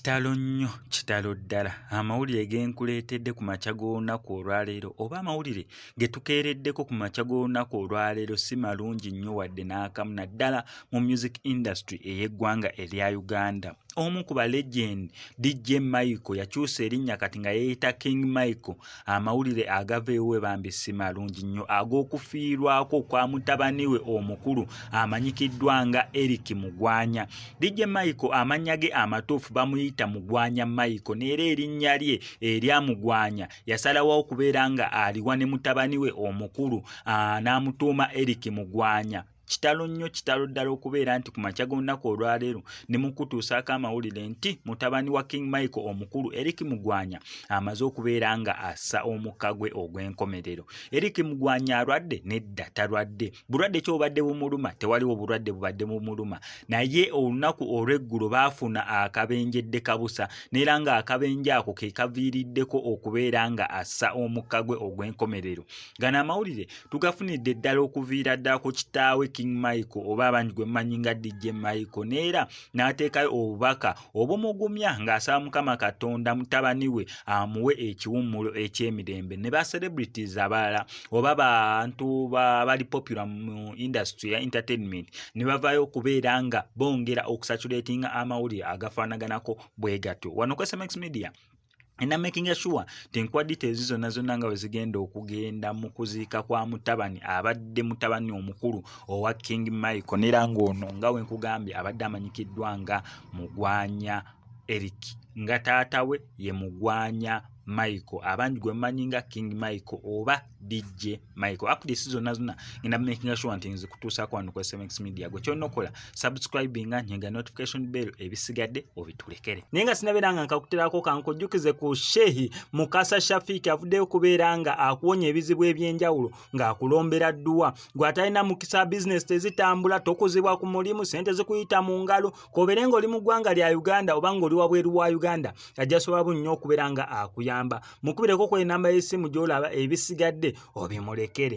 Kitalo nnyo, kitalo ddala. Amawulire genkuleetedde ku makya g'olunaku olwaleero oba amawulire ge tukeereddeko ku makya g'olunaku olwaleero si malungi nnyo wadde n'akamu naddala mu music industry ey'eggwanga erya Uganda. Omu ku ba legend DJ Michael yakyusa erinnya kati nga yeeyita King Michael. Amawulire agava ewe bambi si malungi nnyo ag'okufiirwako kwa mutabani we omukulu amanyikiddwa nga Eric Mugwanya. DJ Michael amannya ge amatuufu bamuyita Mugwanya Michael n'era erinnya lye erya Mugwanya yasalawo okubeera nga aliwa ne mutabani we omukulu n'amutuuma Eric Mugwanya. Kitalo nnyo, kitalo ddala okubeera nti ku makya g'olunaku olwaleero ne mukutuusaako amawulire nti mutabani wa King Michael omukulu Eric Mugwanya amaze okubeera nga assa omukka gwe ogw'enkomerero. Eric Mugwanya alwadde? Nedda talwadde. Bulwadde ki obadde bumuluma? Tewaliwo bulwadde bubadde bumuluma. Naye olunaku olw'eggulo baafuna akabenjedde kabusa n'era nga akabenje ako ke kaviiriddeko okubeera nga assa omukka gwe ogw'enkomerero. Gano amawulire tugafunidde ddala okuviira ddala ku kitaawe King Michael oba abangi gwe mmanyi nga DJ Michael n'era n'ateekayo obubaka obumugumya ng'asaba Mukama Katonda mutabani we amuwe ekiwummulo eky'emirembe. Ne ba celebrities abalala oba bantu bali popular mu industry ya entertainment ne bavaayo okubeera nga bongera okusaturatinga amawulire agafaanaganako bwe gatyo. Wano ku SMX Media and I'm making sure tenkwa details zonna nga wezigenda okugenda mu kuziika kwa mutabani abadde mutabani omukulu owa King Michael n'era ng'ono nga we nkugambye abadde amanyikiddwa nga Mugwanya Eric nga taata we ye Mugwanya Michael abangi gwe mmanyi nga King Michael oba DJ Michael. Updates zonna ngenda making sure nti nzikutuusako wano ku SMX Media. Gwe kyonna okola subscribing nyenga notification bell ebisigadde obitulekere. Naye nga sinabeera nga nkakuterako kankujjukize ku Shehi Mukasa Shafiki avuddeyo kubeera nga akuwonya ebizibu eby'enjawulo ng'akulombera dduwa. Gwe atalina mukisa business tezitambula tokuzibwa ku mulimu sente zikuyita mu ngalo kobeere ng'oli mu ggwanga lya Uganda oba ng'oli wabweru wa Uganda ajja sobola nnyo okubeera nga akuyamba. Mukubireko ku ennamba y'essimu gy'olaba ebisigadde obimulekere.